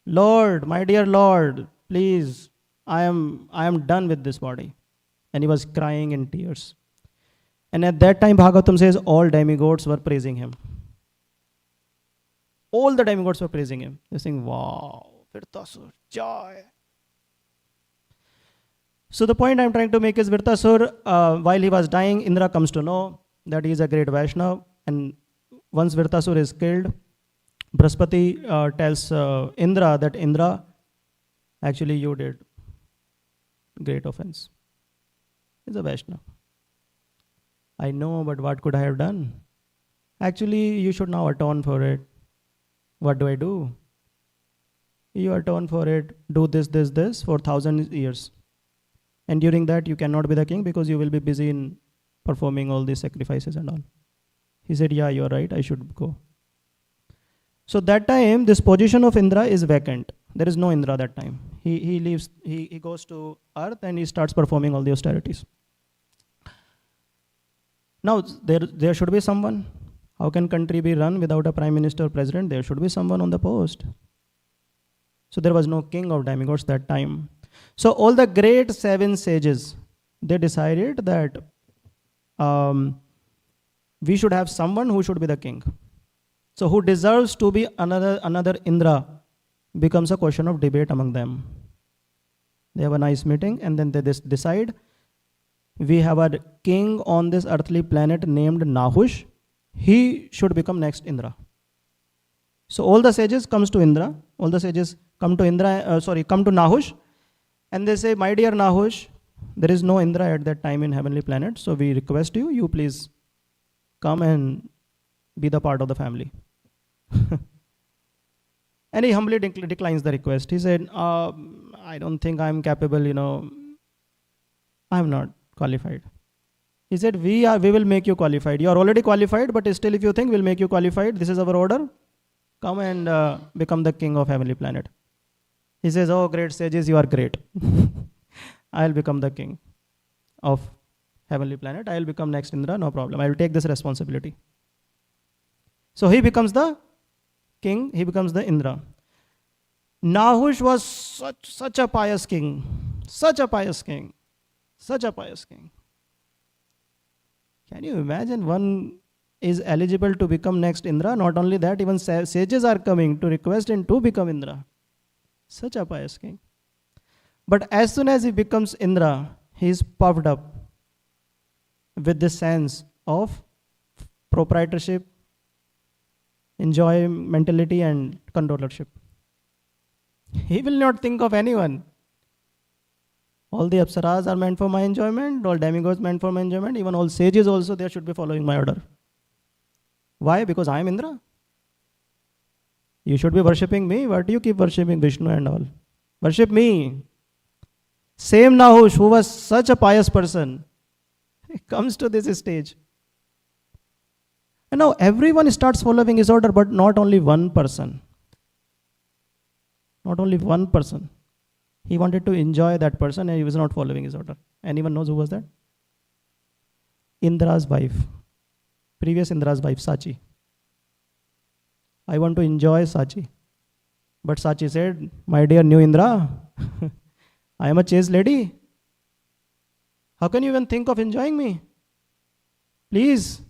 Lord, my dear Lord, please, I am done with this body. And he was crying in tears. And at that time, Bhagavatam says all demigods were praising him. All the demigods were praising him. They're saying, wow, Virtasur, joy. So the point I'm trying to make is Virtasur, while he was dying, Indra comes to know that he is a great Vaishnava. And once Virtasur is killed, Brahaspati tells Indra that Indra, actually you did great offense. He's a Vaishnava. I know, but what could I have done? Actually, you should now atone for it. What do I do? You atone for it, do this for 1,000 years. And during that, you cannot be the king because you will be busy in performing all these sacrifices and all. He said, yeah, you're right, I should go. So that time, this position of Indra is vacant. There is no Indra that time. He leaves, he goes to earth and he starts performing all the austerities. Now, there should be someone. How can country be run without a prime minister or president? There should be someone on the post. So there was no king of demigods that time. So all the great 7 sages, they decided that we should have someone who should be the king. So who deserves to be another Indra becomes a question of debate among them. They have a nice meeting and then they decide we have a king on this earthly planet named Nahush. He should become next Indra. So all the sages come to Indra. All the sages come to Nahush. And they say, my dear Nahush, there is no Indra at that time in heavenly planet. So we request you please come and be the part of the family. And he humbly declines the request. He said, I don't think I'm capable, I'm not qualified. He said, we will make you qualified. You are already qualified, but still if you think we'll make you qualified, this is our order. Come and become the king of heavenly planet. He says, oh, great sages, you are great. I'll become the king of heavenly planet. I'll become next Indra, no problem. I will take this responsibility. So he becomes the king, he becomes the Indra. Nahush was such a pious king, such a pious king. Can you imagine one is eligible to become next Indra? Not only that, even sages are coming to request him to become Indra. Such a pious king. But as soon as he becomes Indra, he is puffed up with this sense of proprietorship, enjoymentality and controllership. He will not think of anyone. All the apsaras are meant for my enjoyment, all demigods meant for my enjoyment, even all sages also, they should be following my order. Why? Because I am Indra. You should be worshipping me. Why do you keep worshipping Vishnu and all? Worship me. Same Nahush, who was such a pious person, he comes to this stage. And now everyone starts following his order, but not only one person. Not only one person. He wanted to enjoy that person and he was not following his order. Anyone knows who was that? Indra's wife. Previous Indra's wife, Sachi. I want to enjoy Sachi. But Sachi said, my dear new Indra, I am a chaste lady. How can you even think of enjoying me? Please.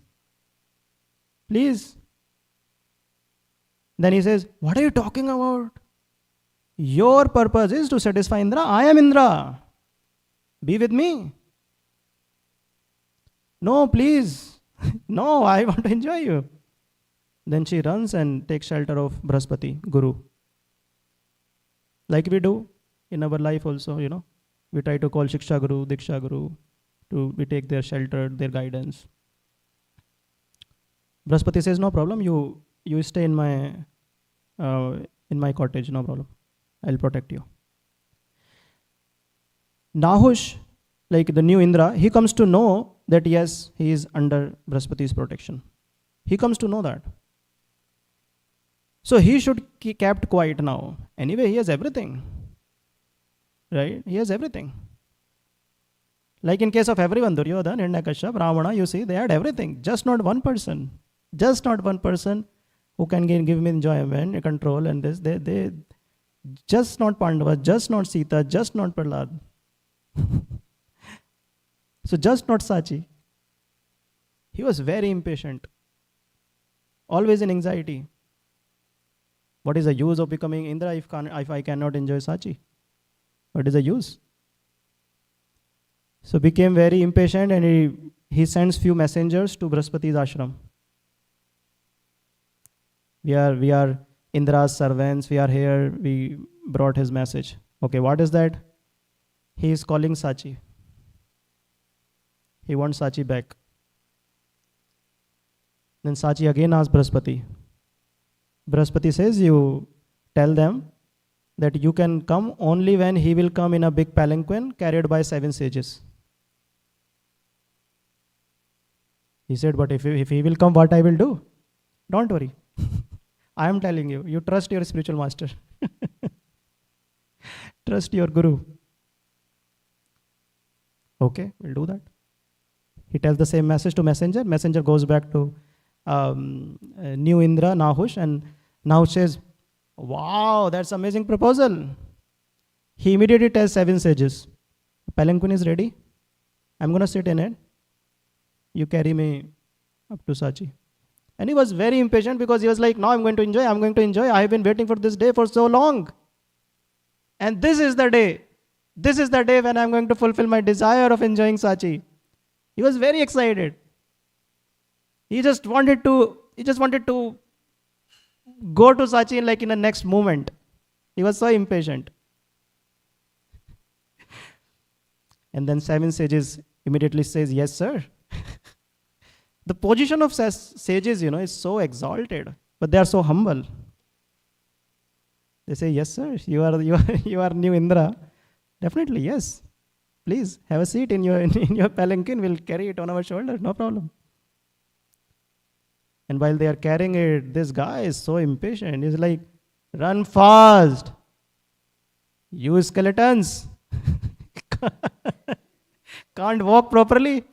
Please. Then he says, what are you talking about? Your purpose is to satisfy Indra. I am Indra. Be with me. No, please. No, I want to enjoy you. Then she runs and takes shelter of Brahaspati, Guru. Like we do in our life also, We try to call Shiksha Guru, Diksha Guru. We take their shelter, their guidance. Brahaspati says, no problem, you stay in my cottage, no problem. I'll protect you. Nahush, like the new Indra, he comes to know that yes, he is under Brahaspati's protection. He comes to know that. So he should be kept quiet now. Anyway, he has everything. Right? He has everything. Like in case of everyone, Duryodhana, Hiranyakashipu, Ravana, you see, they had everything. Just not one person. Just not one person who can give me enjoyment, control, and this. They just not Pandava, just not Sita, just not Prahlad. So just not Sachi. He was very impatient. Always in anxiety. What is the use of becoming Indra if I cannot enjoy Sachi? What is the use? So became very impatient and he sends few messengers to Brahaspati's ashram. We are Indra's servants, we are here, we brought his message. Okay, what is that? He is calling Sachi. He wants Sachi back. Then Sachi again asks Brahaspati. Brahaspati says, you tell them that you can come only when he will come in a big palanquin carried by 7 sages. He said, but if he will come, what I will do? Don't worry. I am telling you, you trust your spiritual master. Trust your guru. Okay, we'll do that. He tells the same message to messenger. Messenger goes back to new Indra, Nahush, and Nahush says, wow, that's amazing proposal. He immediately tells 7 sages, palanquin is ready. I'm going to sit in it. You carry me up to Sachi. And he was very impatient because he was like, now I'm going to enjoy. I have been waiting for this day for so long. And this is the day. This is the day when I'm going to fulfill my desire of enjoying Sachi. He was very excited. He just wanted to go to Sachi like in the next moment. He was so impatient. And then 7 sages immediately says, yes, sir. The position of sages, is so exalted, but they are so humble. They say, yes, sir, you are new Indra. Definitely, yes. Please have a seat in your palanquin. We'll carry it on our shoulders, no problem. And while they are carrying it, this guy is so impatient. He's like, run fast. You skeletons. Can't walk properly.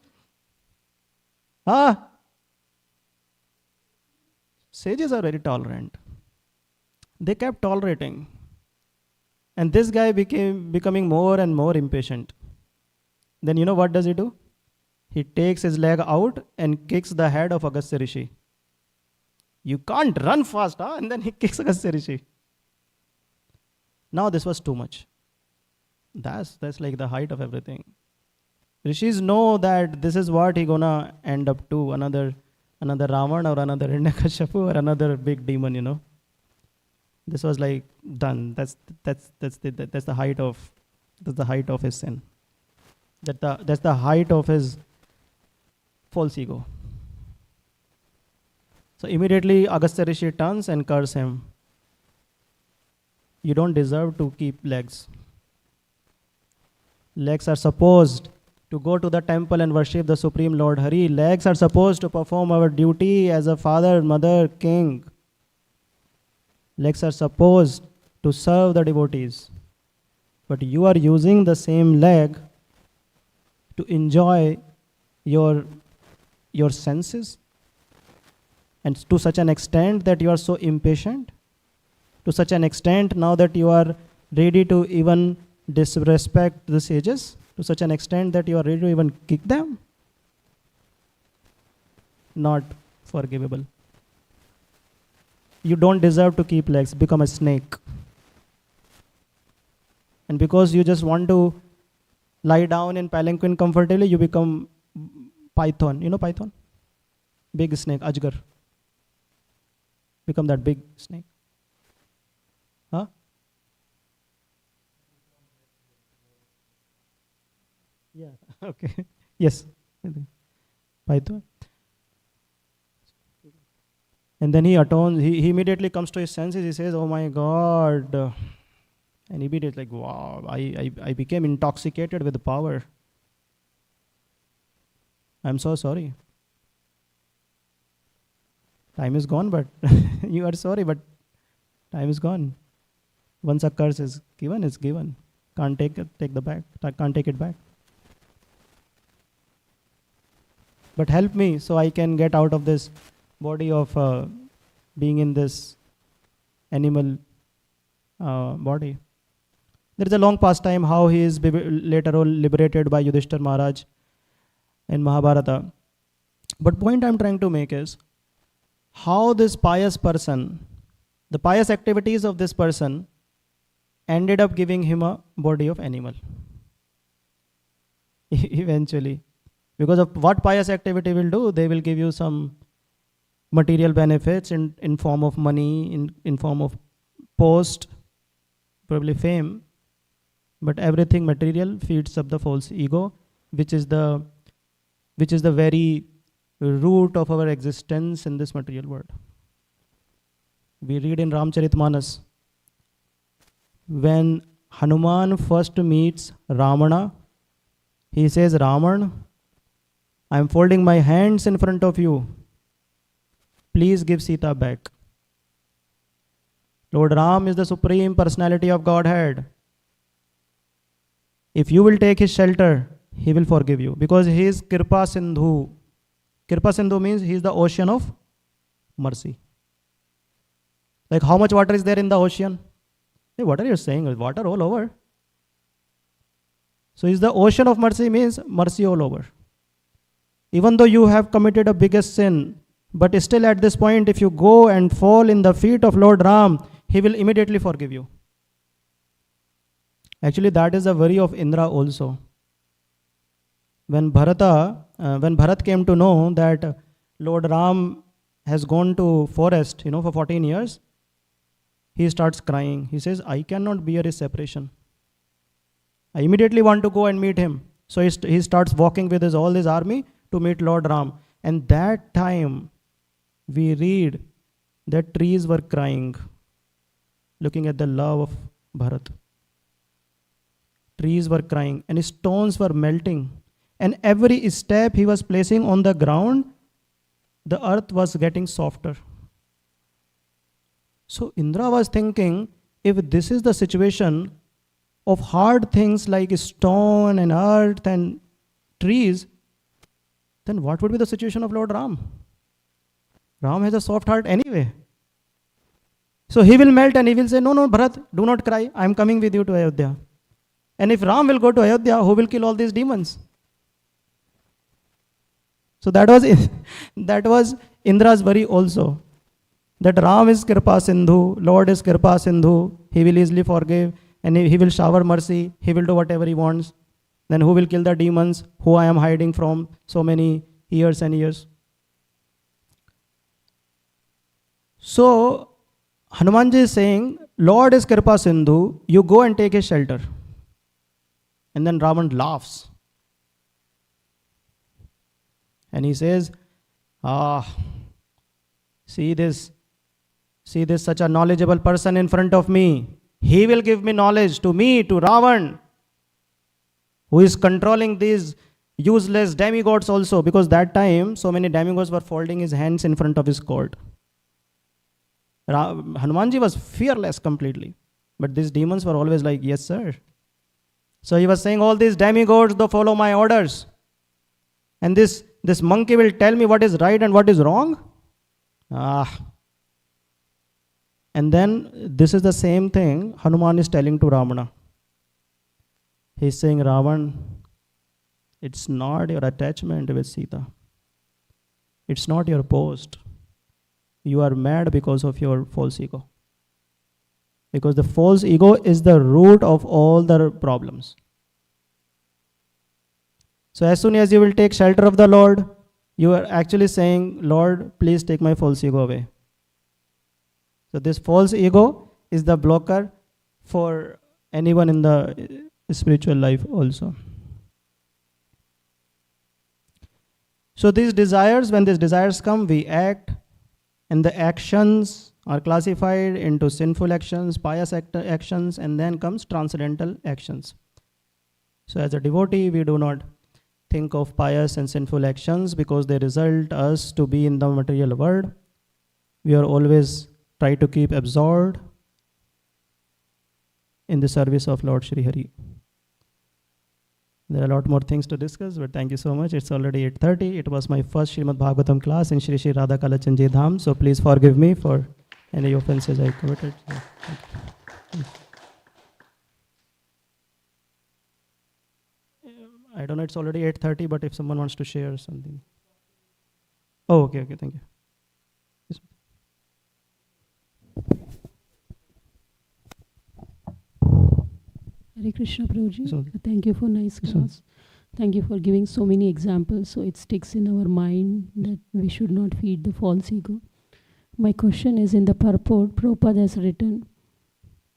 Sages are very tolerant. They kept tolerating. And this guy becoming more and more impatient. Then what does he do? He takes his leg out and kicks the head of Agastya Rishi. You can't run fast, And then he kicks Agastya Rishi. Now this was too much. That's like the height of everything. Rishis know that this is what he gonna end up to, another Ravana or another Hiranyakashipu or another big demon, This was like done. That's the height of his sin. That's the height of his false ego. So immediately Agastya Rishi turns and curses him. You don't deserve to keep legs. Legs are supposed to go to the temple and worship the Supreme Lord Hari. Legs are supposed to perform our duty as a father, mother, king. Legs are supposed to serve the devotees. But you are using the same leg to enjoy your senses, and to such an extent that you are so impatient, to such an extent now that you are ready to even disrespect the sages, to such an extent that you are ready to even kick them. Not forgivable. You don't deserve to keep legs. Become a snake. And because you just want to lie down in palanquin comfortably, you become python. You know python? Big snake, ajgar. Become that big snake. Huh? Yeah, okay. Yes. Python. And then he atones, he immediately comes to his senses, he says, oh my God. And immediately like, wow, I became intoxicated with the power. I'm so sorry. Time is gone, but you are sorry, but time is gone. Once a curse is given, it's given. Can't take it back. But help me so I can get out of this body of being in this animal body. There is a long pastime how he is later on liberated by Yudhishthira Maharaj in Mahabharata. But point I'm trying to make is how this pious person, the pious activities of this person ended up giving him a body of animal. Eventually. Because of what pious activity will do, they will give you some material benefits in form of money, in form of post, probably fame. But everything material feeds up the false ego, which is the very root of our existence in this material world. We read in Ramcharitmanas, when Hanuman first meets Ramana, he says, Raman, I am folding my hands in front of you. Please give Sita back. Lord Ram is the Supreme Personality of Godhead. If you will take his shelter, he will forgive you. Because he is Kirpa Sindhu. Kirpa Sindhu means he is the ocean of mercy. Like how much water is there in the ocean? Hey, what are you saying? Water all over. So is the ocean of mercy means mercy all over. Even though you have committed a biggest sin, but still at this point, if you go and fall in the feet of Lord Ram, he will immediately forgive you. Actually, that is the worry of Indra also. When Bharat came to know that Lord Ram has gone to forest, for 14 years, he starts crying. He says, I cannot bear his separation. I immediately want to go and meet him. So he starts walking with all his army to meet Lord Ram. And that time, we read that trees were crying, looking at the love of Bharat. Trees were crying and stones were melting. And every step he was placing on the ground, the earth was getting softer. So Indra was thinking, if this is the situation of hard things like stone and earth and trees, then what would be the situation of Lord Ram? Ram has a soft heart anyway. So he will melt and he will say, no, Bharat, do not cry. I am coming with you to Ayodhya. And if Ram will go to Ayodhya, who will kill all these demons? So that was Indra's worry also. That Ram is Kirpa Sindhu, Lord is Kirpa Sindhu, he will easily forgive and he will shower mercy, he will do whatever he wants. Then who will kill the demons who I am hiding from so many years and years? So Hanumanji is saying, Lord is Kirpa Sindhu, you go and take his shelter. And then Ravan laughs. And he says, see this such a knowledgeable person in front of me. He will give me knowledge to me, to Ravan, who is controlling these useless demigods also, because that time so many demigods were folding his hands in front of his court. Hanumanji was fearless completely, but these demons were always like, yes sir. So he was saying, all these demigods, they follow my orders. And this monkey will tell me what is right and what is wrong? And then this is the same thing Hanuman is telling to Ravana. He's saying, Ravan, it's not your attachment with Sita. It's not your post. You are mad because of your false ego. Because the false ego is the root of all the problems. So as soon as you will take shelter of the Lord, you are actually saying, Lord, please take my false ego away. So this false ego is the blocker for anyone in the spiritual life also. So these desires, when these desires come, we act, and the actions are classified into sinful actions, pious actions, and then comes transcendental actions. So as a devotee, we do not think of pious and sinful actions because they result us to be in the material world. We are always try to keep absorbed in the service of Lord Shri Hari. There are a lot more things to discuss, but thank you so much. It's already 8:30. It was my first Srimad Bhagavatam class in Shri Shri Radha Kalachandji Dham, so please forgive me for any offenses I committed. I don't know, it's already 8:30, but if someone wants to share something. Oh, okay, thank you. Yes. Hare Krishna Prabhuji. So- Thank you for nice So- class. Thank you for giving so many examples, so it sticks in our mind that we should not feed the false ego. My question is, in the purport, Prabhupada has written,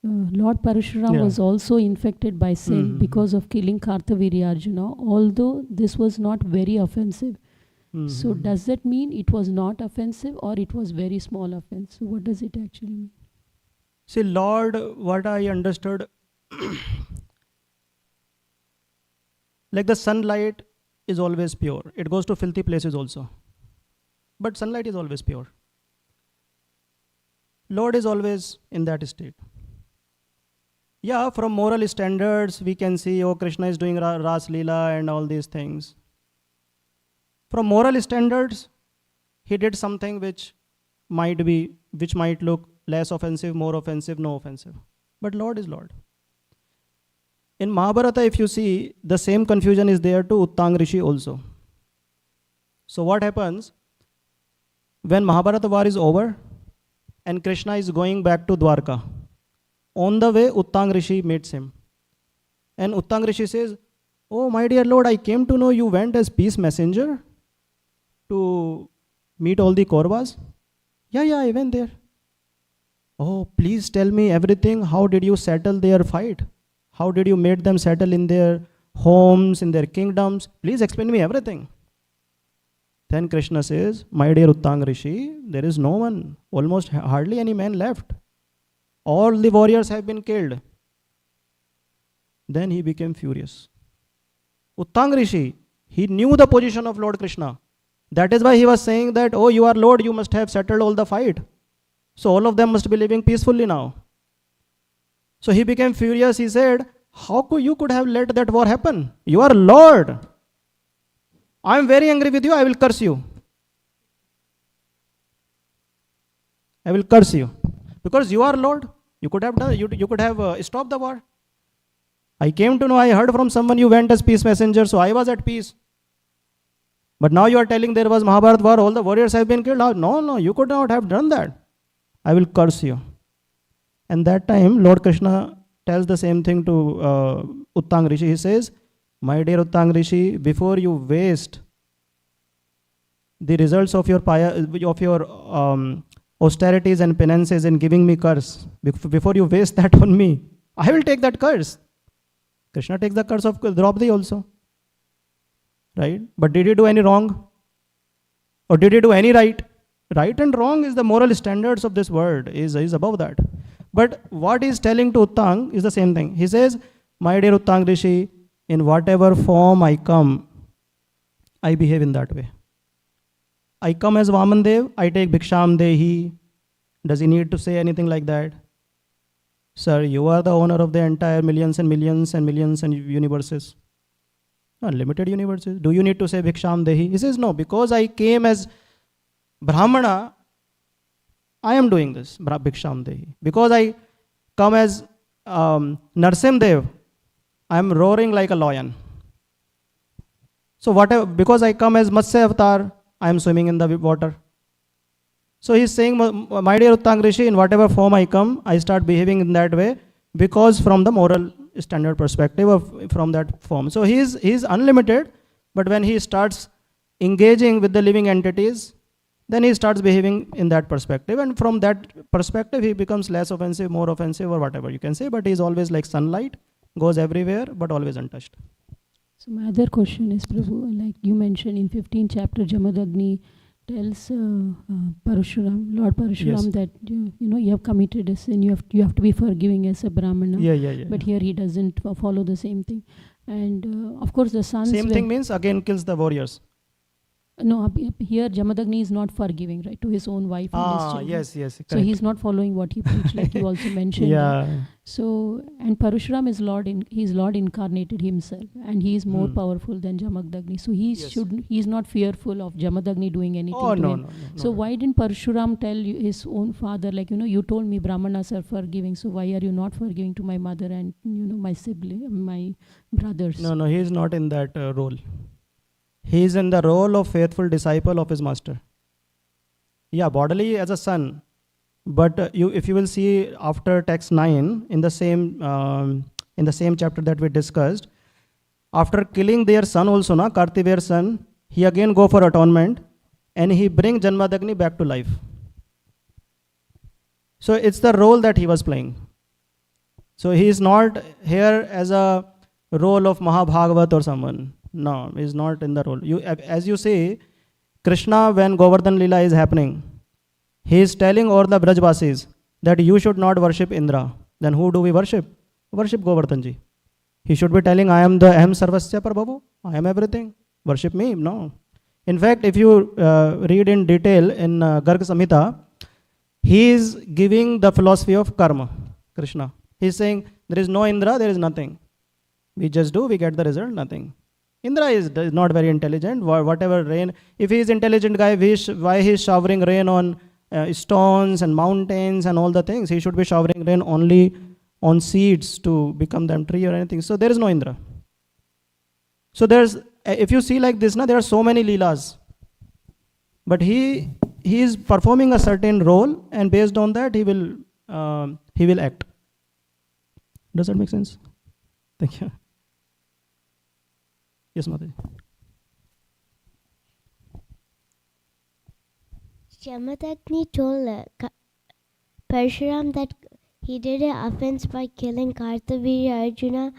Lord Parashuram Yeah. was also infected by sin Mhm. because of killing Kartavirya Arjuna, although this was not very offensive. So does that mean it was not offensive, or it was very small offense? So what does it actually mean? See, Lord, what I understood, like the sunlight is always pure. It goes to filthy places also. But sunlight is always pure. Lord is always in that state. Yeah, from moral standards, we can see, oh, Krishna is doing Ras Leela and all these things. From moral standards, he did something which might look less offensive, more offensive, no offensive. But Lord is Lord. In Mahabharata, if you see, the same confusion is there to Uttang Rishi also. So what happens? When Mahabharata war is over and Krishna is going back to Dwarka, on the way, Uttang Rishi meets him. And Uttang Rishi says, oh, my dear Lord, I came to know you went as peace messenger to meet all the Kauravas. Yeah, I went there. Oh, please tell me everything. How did you settle their fight? How did you make them settle in their homes, in their kingdoms? Please explain me everything. Then Krishna says, my dear Uttang Rishi, there is no one, almost hardly any man left. All the warriors have been killed. Then he became furious. Uttang Rishi, he knew the position of Lord Krishna. That is why he was saying that, oh, you are Lord, you must have settled all the fight. So all of them must be living peacefully now. So he became furious. He said, how you could have let that war happen? You are Lord. I am very angry with you. I will curse you. I will curse you. Because you are Lord. You could have done. You could have stopped the war. I came to know, I heard from someone you went as peace messenger, so I was at peace. But now you are telling there was Mahabharata war, all the warriors have been killed. No, you could not have done that. I will curse you. And that time, Lord Krishna tells the same thing to Uttang Rishi. He says, my dear Uttang Rishi, before you waste the results of your austerities and penances in giving me curse, before you waste that on me, I will take that curse. Krishna takes the curse of Draupadi also. Right? But did he do any wrong? Or did he do any right? Right and wrong is the moral standards of this world, is above that. But what he's telling to Uttang is the same thing. He says, my dear Uttang Rishi, in whatever form I come, I behave in that way. I come as Vamandev, I take Bhiksham Dehi. Does he need to say anything like that? Sir, you are the owner of the entire millions and millions and millions and universes. Unlimited universes. Do you need to say Bhiksham Dehi? He says, no, because I came as Brahmana, I am doing this, Bhiksham Dehi. Because I come as Narsim Dev, I am roaring like a lion. So whatever, because I come as Matsya Avatar, I am swimming in the water. So he's saying, my dear Uttang Rishi, in whatever form I come, I start behaving in that way because from the moral standard perspective of from that form. So he's unlimited, but when he starts engaging with the living entities, then he starts behaving in that perspective, and from that perspective he becomes less offensive, more offensive, or whatever you can say, but he's always like sunlight, goes everywhere, but always untouched. So my other question is, Prabhu, like you mentioned in 15th chapter, Jamadagni tells Parashuram, Lord Parashuram, Yes. that you have committed a sin, you have to be forgiving as a Brahmana. Yeah. But here he doesn't follow the same thing. And of course the sons... Same thing means again kills the warriors. No, here Jamadagni is not forgiving, right, to his own wife and his children. Yes, So correct. he's not following what he preached, like you also mentioned. Yeah. So, and Parashuram is he's Lord incarnated himself, and he is more powerful than Jamadagni. So he's not fearful of Jamadagni doing anything to him. No. So why didn't Parashuram tell his own father, like, you told me Brahmanas are forgiving, so why are you not forgiving to my mother and, my sibling, my brothers? No, he is not in that role. He is in the role of faithful disciple of his master. Yeah, bodily as a son. But if you will see after text 9, in the same chapter that we discussed, after killing their son also, Kartivir's son, he again go for atonement and he bring Janmadagni back to life. So it's the role that he was playing. So he is not here as a role of Mahabhagavat or someone. No, he is not in the role. As you say, Krishna, when Govardhan Lila is happening, he is telling all the Brajvasis that you should not worship Indra. Then who do we worship? Worship Govardhanji. He should be telling, I am the Aham Sarvasya Prabhu. I am everything. Worship me. No. In fact, if you read in detail in Garg Samhita, he is giving the philosophy of karma, Krishna. He is saying, there is no Indra, there is nothing. We just do, we get the result, nothing. Indra is not very intelligent. Whatever rain, if he is intelligent guy, why he is showering rain on stones and mountains and all the things? He should be showering rain only on seeds to become them tree or anything. So there is no Indra. So if you see like this, there are so many leelas. But he is performing a certain role, and based on that he will act. Does that make sense? Thank you. Yes, Mataji. Jamadagni told Parshuram that he did an offense by killing Kartavirya Arjuna.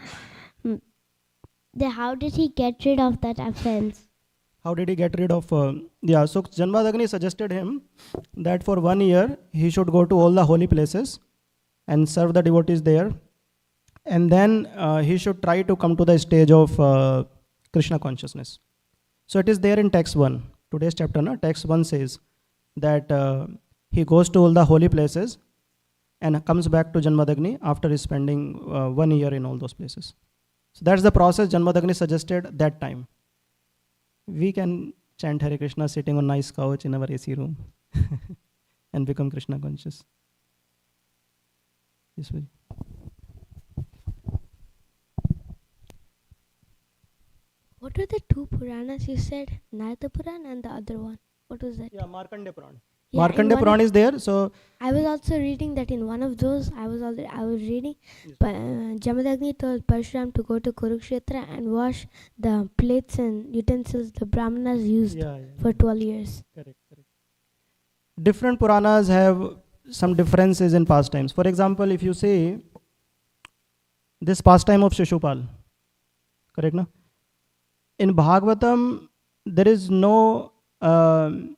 How did he get rid of that offense? How did he get rid of... so Janmadagni suggested him that for 1 year he should go to all the holy places and serve the devotees there. And then he should try to come to the stage of Krishna consciousness. So it is there in text 1. Today's chapter, text 1 says that he goes to all the holy places and comes back to Janmadagni after spending 1 year in all those places. So that's the process Janmadagni suggested that time. We can chant Hare Krishna sitting on nice couch in our AC room and become Krishna conscious. Yes, Vaji. What are the two Puranas you said? Narada Purana and the other one. What was that? Yeah, Markandeya Purana. Yeah, Markandeya Purana is there. So I was also reading that in one of those. I was reading. Jamadagni told Parshuram to go to Kurukshetra and wash the plates and utensils the Brahmanas used for 12 years. Correct. Different Puranas have some differences in pastimes. For example, if you say this pastime of Shishupal, correct, no? In Bhagavatam, there is no... in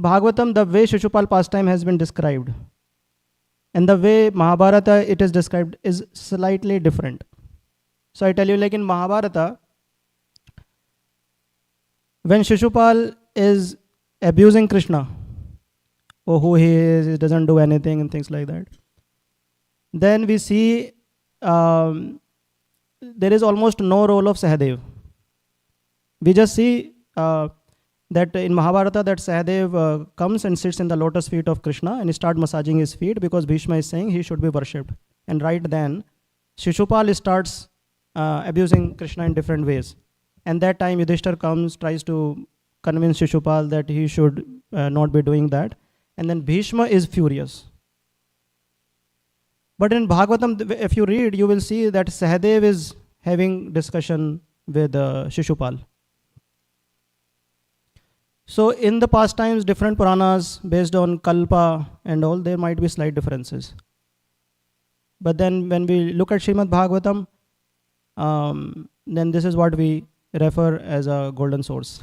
Bhagavatam, the way Shishupal pastime has been described, And the way Mahabharata it is described is slightly different. So I tell you, like in Mahabharata, when Shishupal is abusing Krishna, or who he is, he doesn't do anything and things like that, then we see there is almost no role of Sahadev. We just see that in Mahabharata that Sahadev comes and sits in the lotus feet of Krishna and he starts massaging his feet because Bhishma is saying he should be worshipped. And right then, Shishupal starts abusing Krishna in different ways. And that time Yudhishthir comes, tries to convince Shishupal that he should not be doing that. And then Bhishma is furious. But in Bhagavatam, if you read, you will see that Sahadev is having discussion with Shishupal. So in the past times, different Puranas based on Kalpa and all, there might be slight differences. But then when we look at Srimad Bhagavatam, then this is what we refer as a golden source.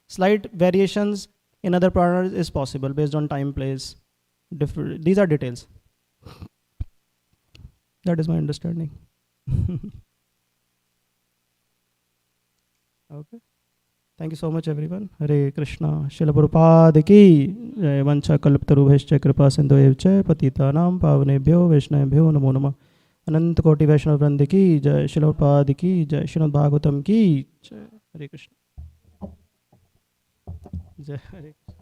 Slight variations in other Puranas is possible based on time, place. These are details. That is my understanding. Okay. Thank you so much, everyone. Hare Krishna. Srila Prabhupada ki jai. Vancha kalptarubhascha kripa sindhu patitanam pavnebhyo vaishnavebhyo namo namah. Anant koti Vaishnav Vranda ki jai. Srila Prabhupada ki jai. Srimad Bhagavatam ki jai. Hare Krishna. Jai Hare Krishna.